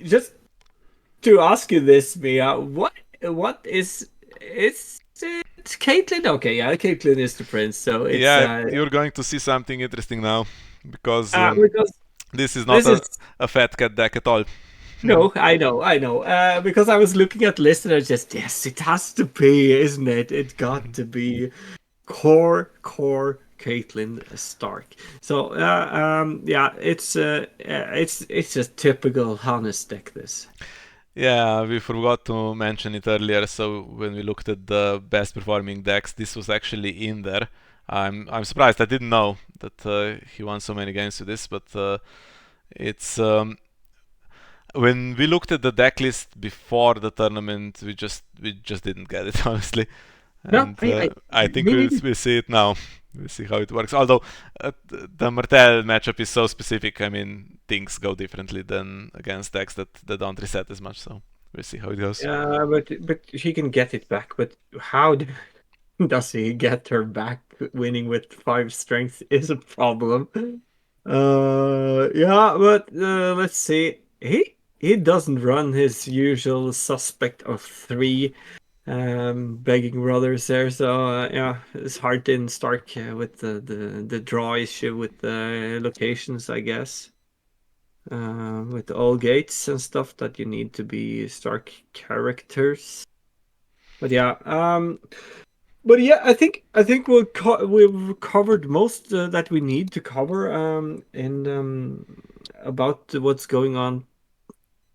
Just to ask you this, Mia, what is it Caitlyn? Okay, yeah, Caitlyn is the prince, so it's Yeah, you're going to see something interesting now because because this is not this is a fat cat deck at all. no, I know. Because I was looking at the list and I just yes, it has to be, isn't it? It got to be core Caitlyn Stark. So yeah, it's a typical honest deck. This. Yeah, we forgot to mention it earlier. So when we looked at the best performing decks, this was actually in there. I'm surprised. I didn't know that he won so many games with this, but it's when we looked at the deck list before the tournament, we just didn't get it honestly, No, and I I think me neither. we'll see it now. We'll see how it works. Although the Martell matchup is so specific, I mean things go differently than against decks that don't reset as much. So we'll see how it goes. But she can get it back. But how does he get her back? Winning with 5 strength is a problem. Yeah, but let's see. He doesn't run his usual suspect of three begging brothers there. So yeah, it's hard in Stark with the draw issue with the locations, I guess. With all gates and stuff that you need to be Stark characters. But yeah, I think we've covered most that we need to cover in about what's going on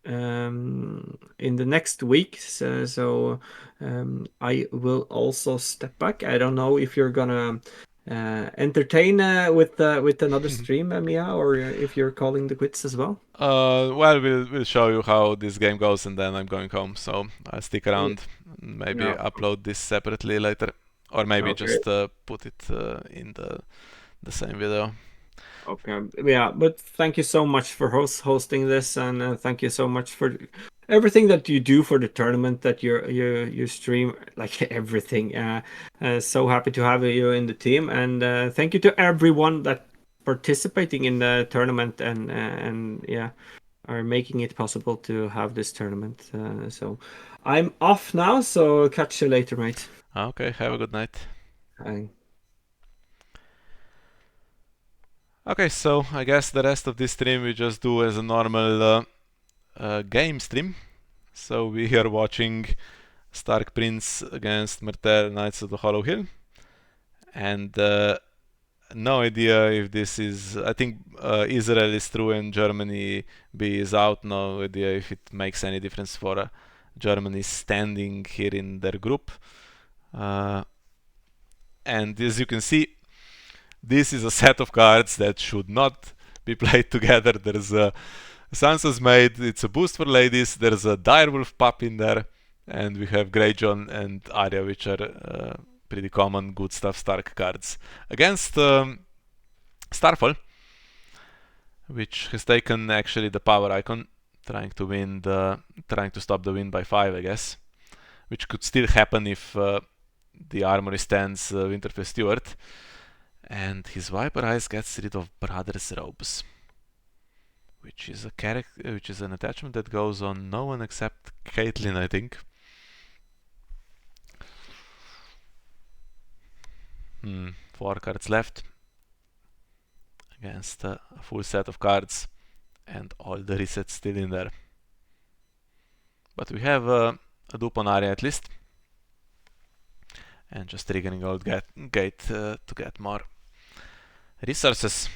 in the next week. So I will also step back. I don't know if you're gonna entertain with another stream, Mia, or if you're calling the quits as well. Well, we'll show you how this game goes, and then I'm going home. So I'll stick Yeah. around. Maybe Yeah. upload this separately later, or maybe Okay. just put it in the same video. Okay. Yeah, but thank you so much for hosting this, and thank you so much for everything that you do for the tournament. That you stream like everything. So happy to have you in the team, and thank you to everyone that participating in the tournament and yeah, are making it possible to have this tournament. So I'm off now. So catch you later, mate. Okay, have a good night. Bye. Okay, so I guess the rest of this stream we just do as a normal game stream. So we are watching Stark Prince against Martell Knights of the Hollow Hill, and no idea if this is. I think Israel is through and Germany B is out. No idea if it makes any difference for Germany standing here in their group. Uh, and as you can see, this is a set of cards that should not be played together. There's a Sansa's Maid, it's a boost for ladies. There's a Direwolf Pup in there, and we have Greyjohn and Arya, which are pretty common good stuff Stark cards. Against Starfall, which has taken actually the power icon, trying to stop the win by 5, I guess, which could still happen if the armory stands Winterfell Stewart. And his Viper Eyes gets rid of Brother's Robes, which is which is an attachment that goes on no one except Caitlyn, I think. 4 cards left against a full set of cards and all the resets still in there. But we have a dupe on Arya at least, and just triggering out gate to get more resources.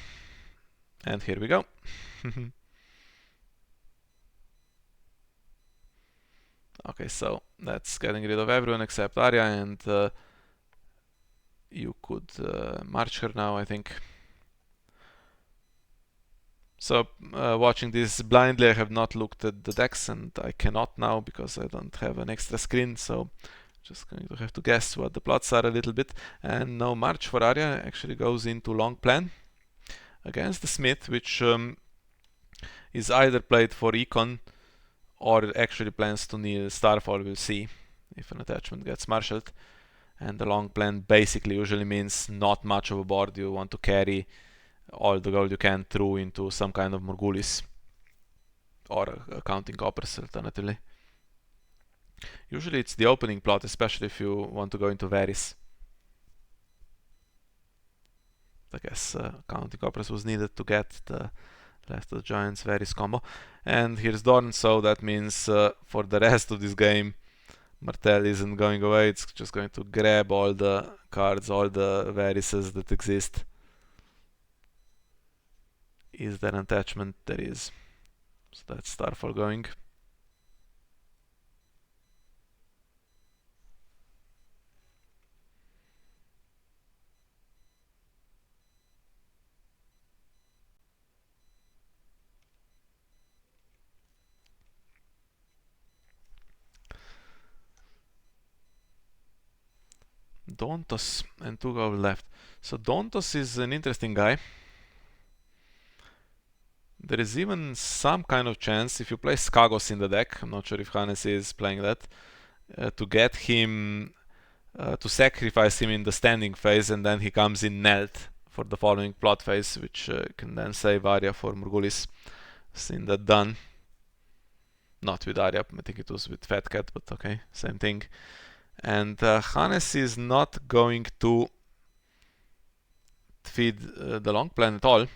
And here we go. Okay, so that's getting rid of everyone except Arya, and you could march her now, I think. So watching this blindly, I have not looked at the decks, and I cannot now because I don't have an extra screen, so just going to have to guess what the plots are a little bit. And no march for Arya, actually goes into long plan against the Smith, which is either played for econ or actually plans to kneel Starfall. We'll see if an attachment gets marshaled. And the long plan basically usually means not much of a board. You want to carry all the gold you can through into some kind of Morgulis. or counting coppers alternatively. Usually it's the opening plot, especially if you want to go into Varys. I guess counting coppers was needed to get the Left of the Giants Varys combo. And here's Dorn, so that means for the rest of this game Martell isn't going away, it's just going to grab all the cards, all the Varyses that exist. Is there an attachment? There is. So that's Starfall going. Dontos and 2 gold left. So Dontos is an interesting guy. There is even some kind of chance if you play Skagos in the deck, I'm not sure if Hannes is playing that, to get him, to sacrifice him in the standing phase, and then he comes in knelt for the following plot phase, which can then save Arya for Morgulis. Seen that done. Not with Arya, I think it was with Fat Cat, but okay, same thing. And Hannes is not going to feed the long plan at all.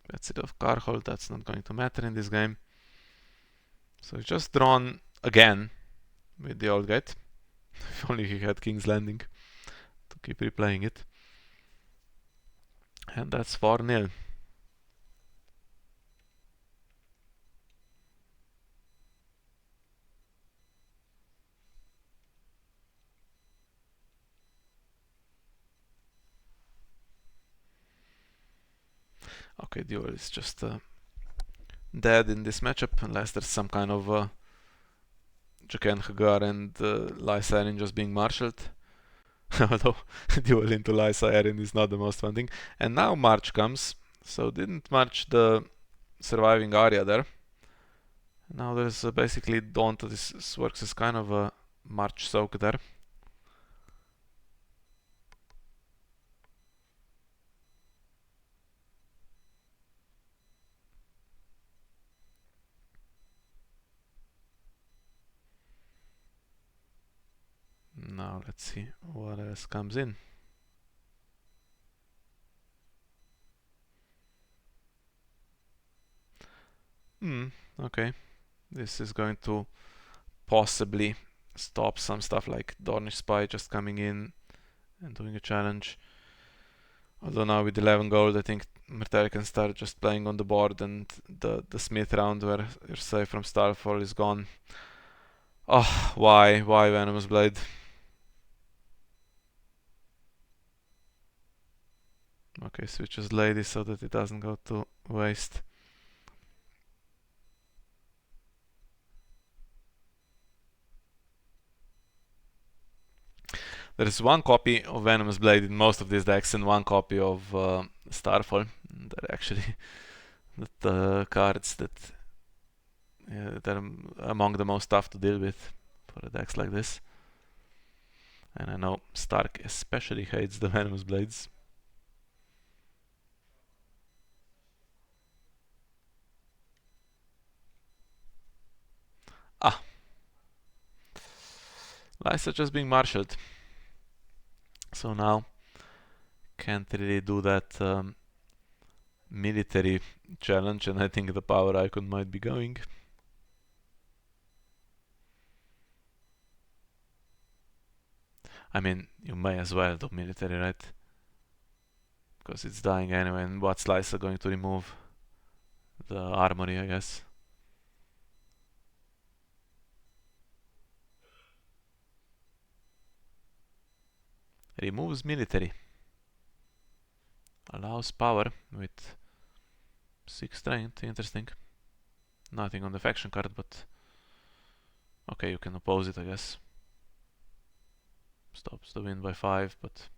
That's it of Carhold, that's not going to matter in this game. So he's just drawn again with the old gate. If only he had King's Landing to keep replaying it. And that's 4-0. Okay, Duel is just dead in this matchup unless there's some kind of Jaqen Hagar and Lysa Arryn just being marshaled. Although Duel into Lysa Arryn is not the most fun thing. And now March comes, so didn't march the surviving Arya there. Now there's basically Dawn. This works as kind of a March soak there. Now let's see what else comes in. Okay. This is going to possibly stop some stuff like Dornish Spy just coming in and doing a challenge. Although now with 11 gold, I think Martell can start just playing on the board, and the Smith round where you're safe from Starfall is gone. Oh, why Venomous Blade? Okay, switches Lady so that it doesn't go to waste. There is one copy of Venomous Blade in most of these decks and one copy of Starfall. They're actually the cards that are among the most tough to deal with for decks like this. And I know Stark especially hates the Venomous Blades. Ah, Lysa just being marshaled. So now can't really do that military challenge, and I think the power icon might be going. I mean, you may as well do military, right? Because it's dying anyway, and what's Lysa going to remove? The armory, I guess. Removes military. Allows power with 6 strength, interesting. Nothing on the faction card, but okay, you can oppose it, I guess. Stops the win by 5, but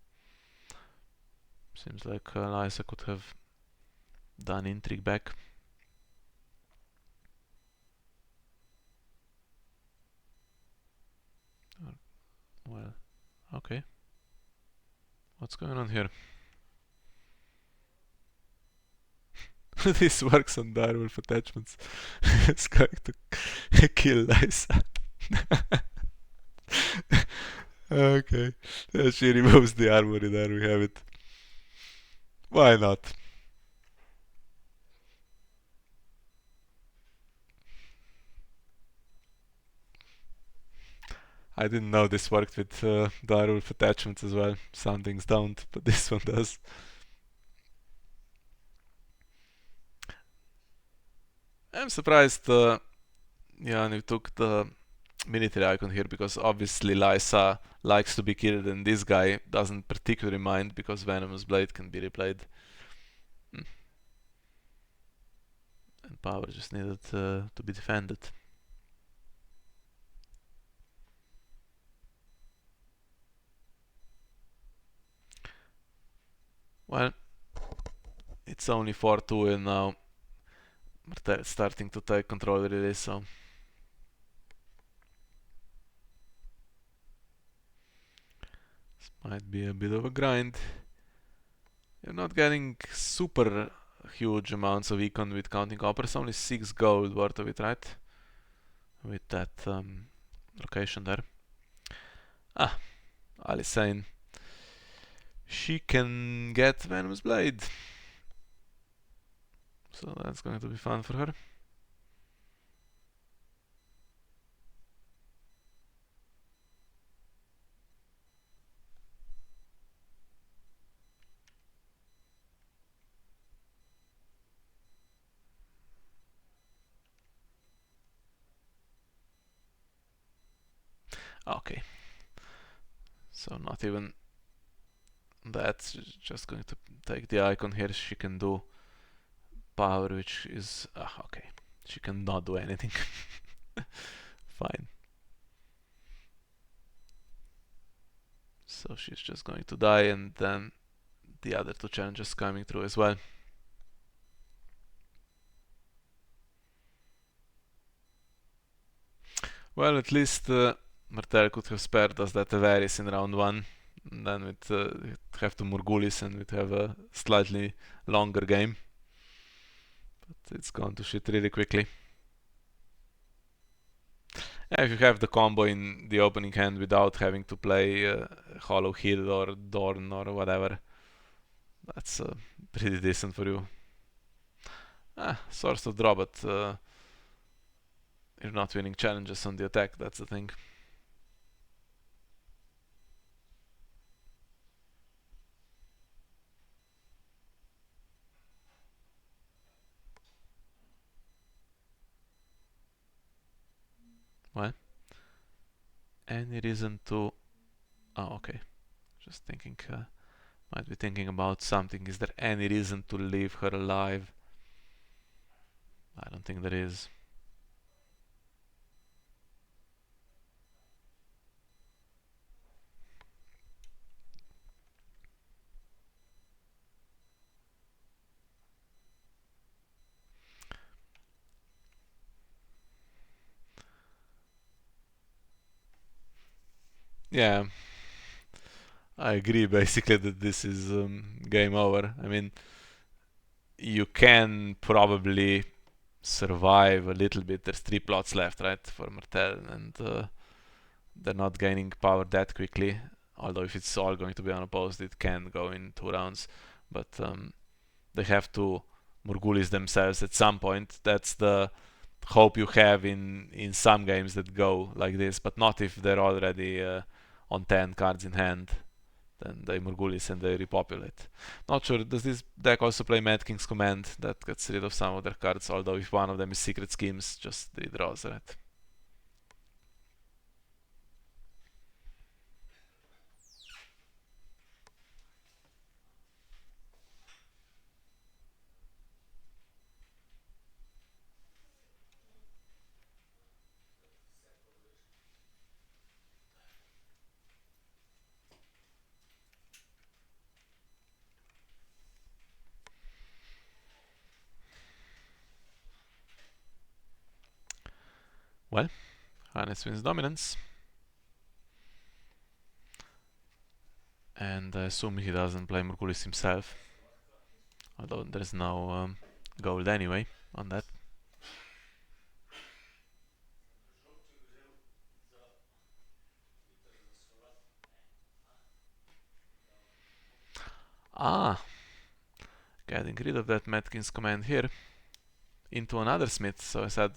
seems like Lysa could have done intrigue back. Well, okay. What's going on here? This works on direwolf attachments. It's going to kill Lysa. Okay. She removes the armory, there we have it. Why not? I didn't know this worked with direwolf attachments as well. Some things don't, but this one does. I'm surprised you took the military icon here because obviously Lysa likes to be killed and this guy doesn't particularly mind because Venomous Blade can be replayed. And power just needed to be defended. Well, it's only 4-2 and now Martell is starting to take control really, so this might be a bit of a grind. You're not getting super huge amounts of econ with counting coppers, only 6 gold worth of it, right? With that location there. Ah, Ali's saying she can get Venomous Blade. So that's going to be fun for her. Okay. So not even that, just going to take the icon here. She can do power, which is okay. She cannot do anything. Fine. So she's just going to die, and then the other two challenges coming through as well. Well, at least Martell could have spared us that Avaris in round 1. And then we'd have to Morgulis and we'd have a slightly longer game. But it's gone to shit really quickly. Yeah, if you have the combo in the opening hand without having to play Hollow Hill or Dorn or whatever, that's pretty decent for you. Source of draw, but you're not winning challenges on the attack, that's the thing. Well, any reason to... Oh, okay. Just thinking, might be thinking about something. Is there any reason to leave her alive? I don't think there is. Yeah, I agree basically that this is game over. I mean, you can probably survive a little bit. There's 3 plots left, right, for Martell, and they're not gaining power that quickly. Although if it's all going to be unopposed, it can go in 2 rounds. But they have to Morgulis themselves at some point. That's the hope you have in some games that go like this, but not if they're already on 10 cards in hand. Then they Morgulis and they repopulate. Not sure, does this deck also play Mad King's Command? That gets rid of some of their cards, although if one of them is Secret Schemes, just redraws, right? Well, Hannes wins dominance. And I assume he doesn't play Morgulis himself. Although there's no gold anyway on that. Ah, getting rid of that Matkins command here into another smith. So I said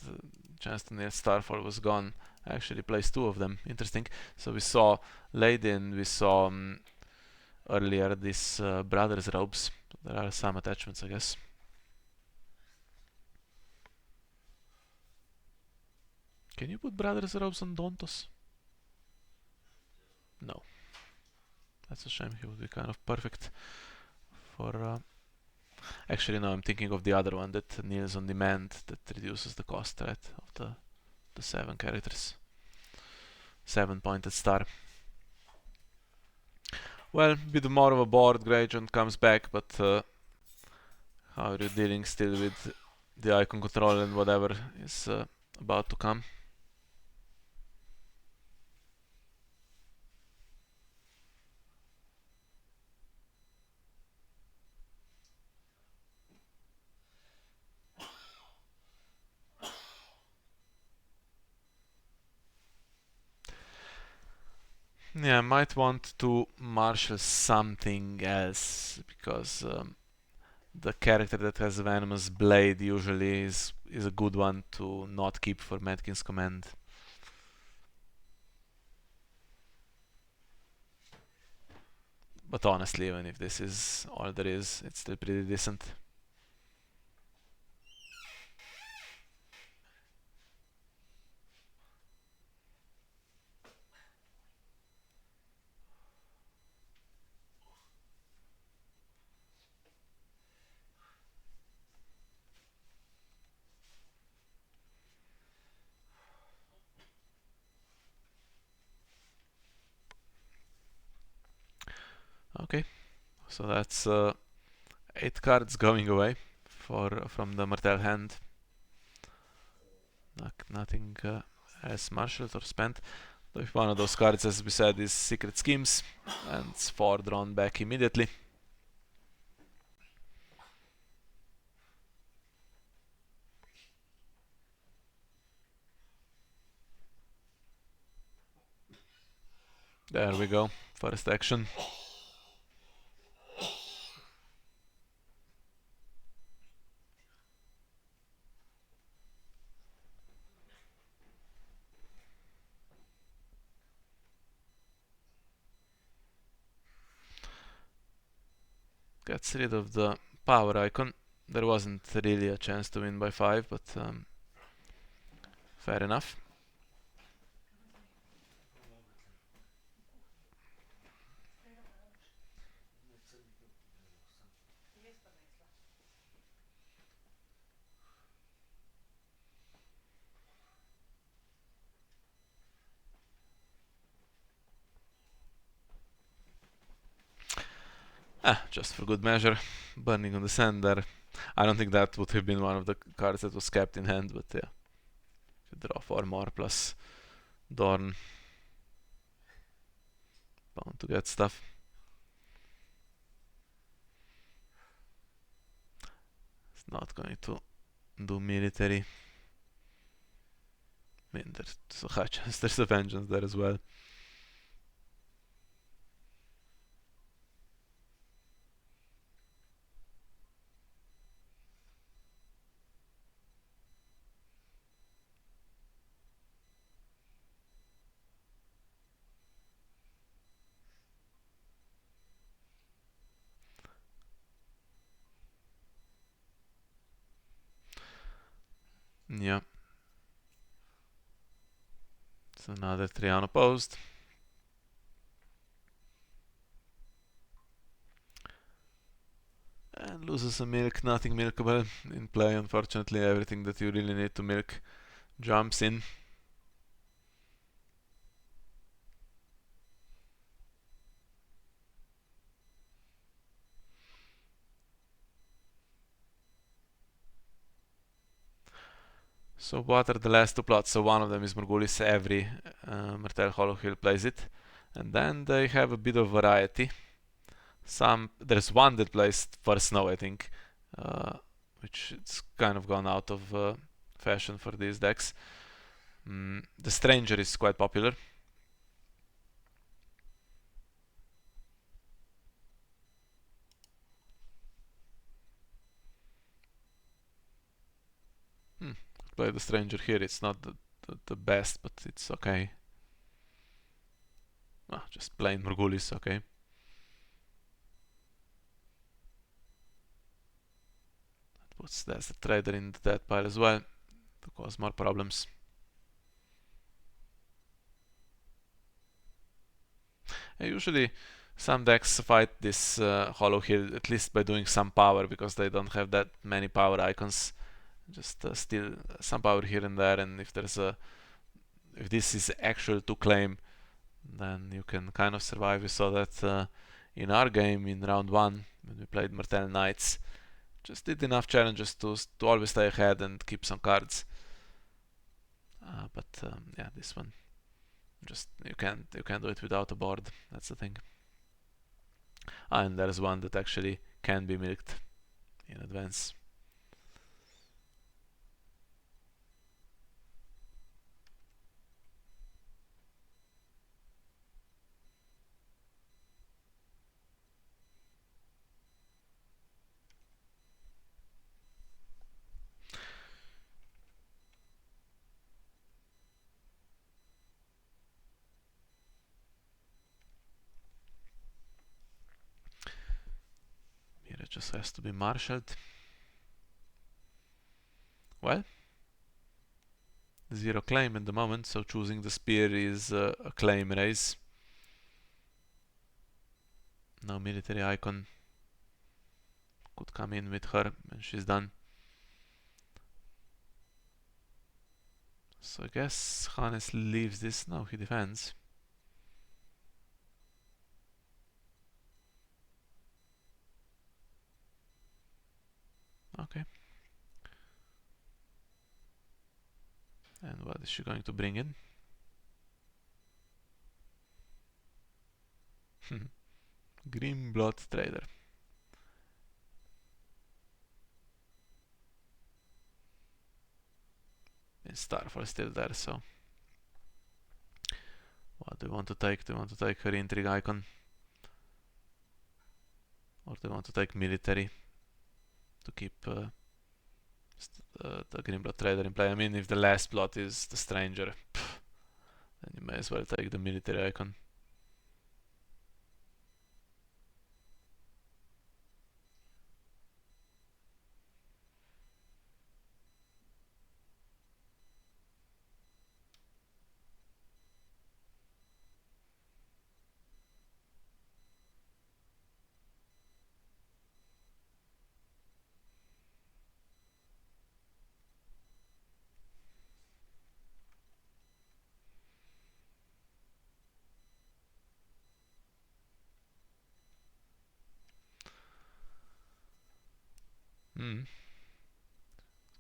chance to nail Starfall was gone. I actually placed two of them. Interesting. So we saw Lady and we saw earlier these brothers robes. There are some attachments, I guess. Can you put brothers robes on Dontos? No. That's a shame. He would be kind of perfect for. Actually, no. I'm thinking of the other one that kneels on demand that reduces the cost, right, of the 7 characters. 7-pointed star. Well, bit more of a board. Greyjohn comes back, but how are you dealing still with the icon control and whatever is about to come? Yeah, I might want to marshal something else because the character that has Venomous Blade usually is a good one to not keep for Matkins command. But honestly, even if this is all there is, it's still pretty decent. Okay, so that's 8 cards going away from the Martell hand. Nothing else marshaled or spent. Though if one of those cards, as we said, is Secret Schemes, and it's 4 drawn back immediately. There we go, first action. Gets rid of the power icon. There wasn't really a chance to win by 5, but fair enough. Just for good measure, burning on the sand there. I don't think that would have been one of the cards that was kept in hand, but yeah. You draw 4 more plus Dorn. Bound to get stuff. It's not going to do military. I mean, there's a high chance there's a vengeance there as well. Yeah. It's another 3 unopposed. And loses a milk, nothing milkable in play. Unfortunately, everything that you really need to milk jumps in. So what are the last 2 plots? So one of them is Morgulis. Every Martell Hollow Hill plays it. And then they have a bit of variety. There's one that plays for Snow, I think, which it's kind of gone out of fashion for these decks. The Stranger is quite popular. Play the Stranger here. It's not the best, but it's okay. Just plain Morgulis, okay. That's the trader in that pile as well to cause more problems. And usually some decks fight this Hollow here at least by doing some power, because they don't have that many power icons. Just steal some power here and there, and if this is actual to claim, then you can kind of survive. We saw that in our game in round 1 when we played Martell Knights. Just did enough challenges to always stay ahead and keep some cards. But yeah, this one, just you can't do it without a board. That's the thing. And there's one that actually can be milked in advance. Here it just has to be marshaled. Well, 0 claim at the moment, so choosing the spear is a claim raise. No military icon could come in with her when she's done. So I guess Hannes leaves this. No, he defends. Okay. And what is she going to bring in? Grim Blood Trader. And Starfall still there, so what do we want to take? Do we want to take her Intrigue icon? Or do we want to take military to keep the Grim Blood Trader in play? I mean, if the last plot is the Stranger, then you may as well take the military icon.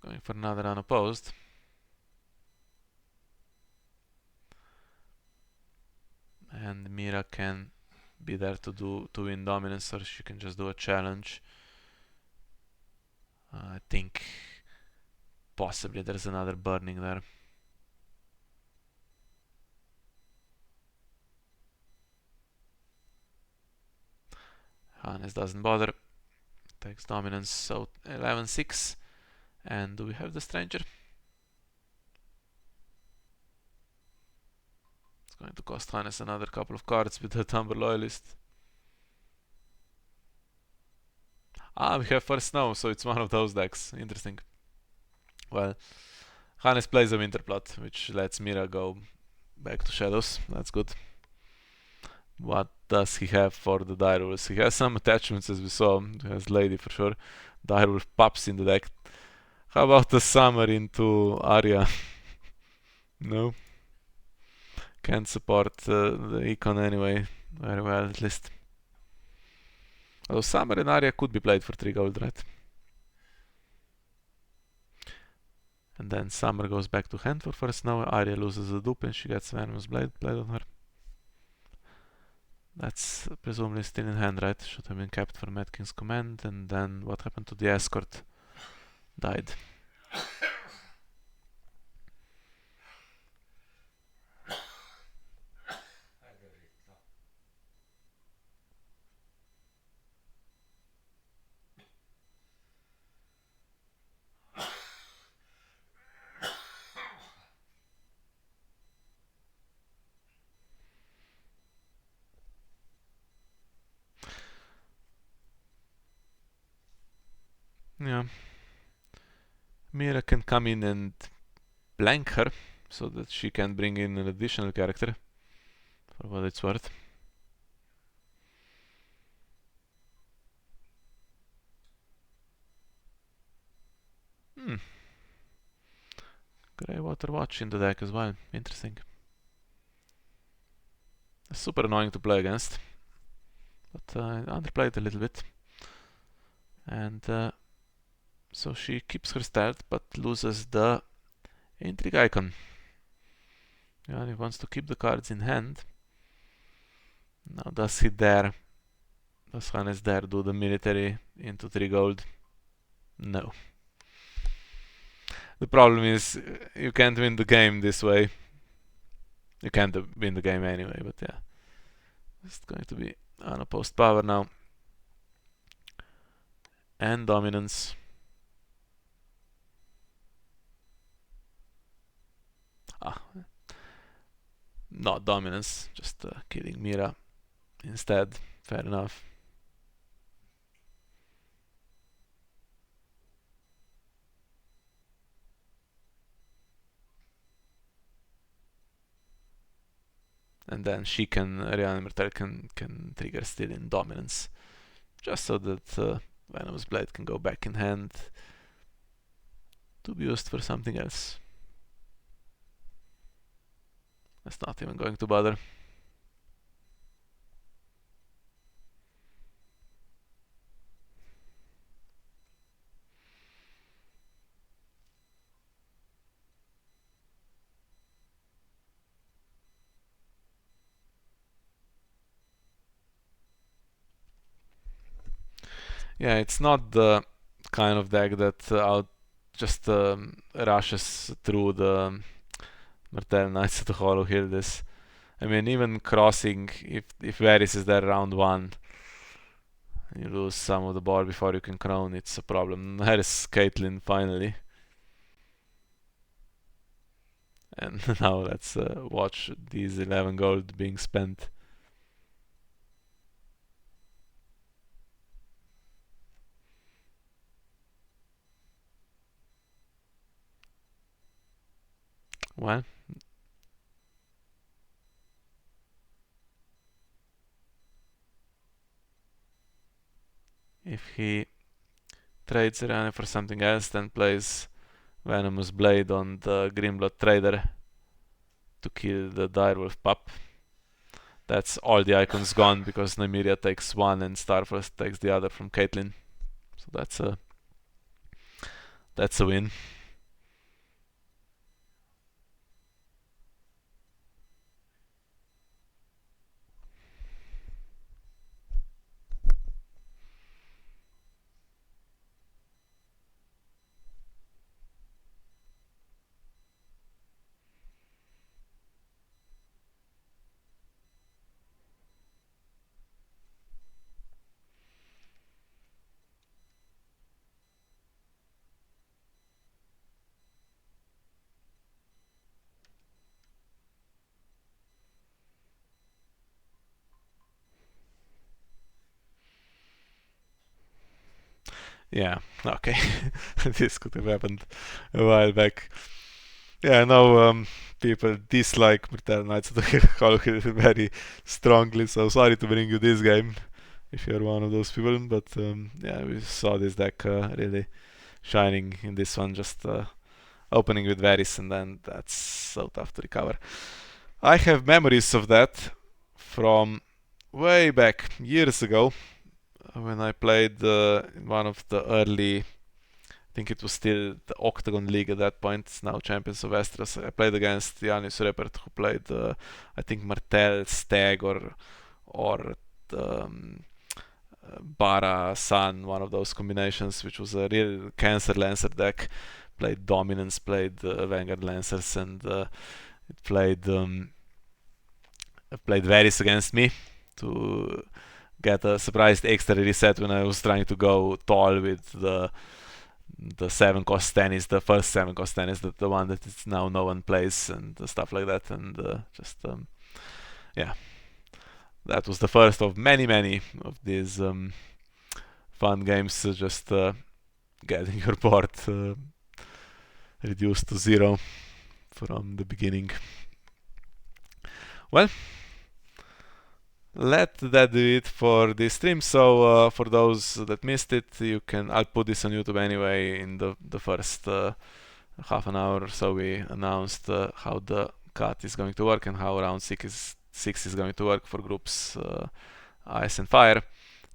Going for another unopposed. And Mira can be there to win dominance, or she can just do a challenge. I think possibly there's another burning there. Hannes doesn't bother. Takes dominance, so 11-6. And do we have the Stranger? It's going to cost Hannes another couple of cards with the Tumber Loyalist. We have First Snow, so it's one of those decks. Interesting. Well, Hannes plays a Winterplot, which lets Mira go back to Shadows. That's good. What does he have for the Direwolves? He has some attachments, as we saw. He has Lady for sure. Direwolf pups in the deck. How about the Summer into Arya? No. Can't support the econ anyway. Very well, at least. Although Summer and Arya could be played for 3 gold, right? And then Summer goes back to hand for First Snow. Arya loses a dupe and she gets Venomous Blade played on her. That's presumably still in hand, right? Should have been kept for Mad King's Command. And then what happened to the Escort? died. Yeah. Mira can come in and blank her so that she can bring in an additional character, for what it's worth. Greywater Watch in the deck as well. Interesting. Super annoying to play against, but I underplayed a little bit. And so she keeps her start but loses the intrigue icon. Yeah, he wants to keep the cards in hand. Now does Hannes dare do the military into 3 gold? No. The problem is you can't win the game this way. You can't win the game anyway, but yeah. It's going to be unopposed power now. And dominance. Not dominance, just killing Mira instead. Fair enough. And then Rihanna Martell can trigger still in dominance, just so that Venom's Blade can go back in hand to be used for something else. That's not even going to bother. Yeah, it's not the kind of deck that just rushes through the Martell Knights to Hollow Hill this. I mean, even crossing, if Varys is there round 1, you lose some of the board before you can crown, it's a problem. There's Caitlyn finally. And now let's watch these 11 gold being spent. Well, if he trades Rihanna for something else, then plays Venomous Blade on the Grimblood Trader to kill the Direwolf pup. That's all the icons gone because Nymeria takes one and Starfrost takes the other from Caitlyn. So that's a win. Yeah, okay. This could have happened a while back. Yeah, I know people dislike Martell Knights of the Hollow Hill very strongly, so sorry to bring you this game if you're one of those people, but yeah, we saw this deck really shining in this one, just opening with Varys, and then that's so tough to recover. I have memories of that from way back, years ago, when I played in one of the early, I think it was still the Octagon League at that point, it's now Champions of Westeros. I played against Janis Repert, who played, I think, Martell, Stag, or Bara Sun, one of those combinations, which was a real Cancer Lancer deck. Played Dominance, played Vanguard Lancers, and it played Varys against me to get a surprised extra reset when I was trying to go tall with the 7 cost tennis, the first 7 cost tennis, the one that is now no one plays, and stuff like that. And just yeah, that was the first of many of these fun games. Just getting your board reduced to 0 from the beginning. Well, let that do it for this stream. So for those that missed it, I'll put this on YouTube anyway. In the first half an hour or so, we announced how the cut is going to work and how round 6 is going to work for groups Ice and Fire.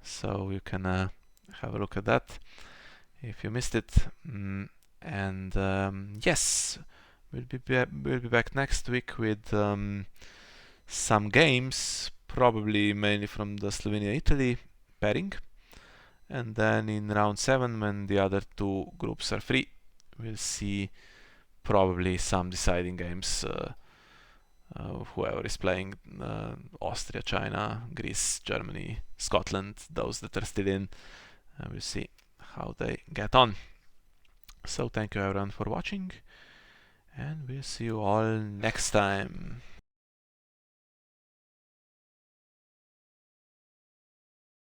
So you can have a look at that if you missed it. And yes, we'll be back next week with some games, probably mainly from the Slovenia-Italy pairing. And then in round 7, when the other 2 groups are free, we'll see probably some deciding games. Whoever is playing, Austria, China, Greece, Germany, Scotland, those that are still in, we'll see how they get on. So thank you everyone for watching, and we'll see you all next time.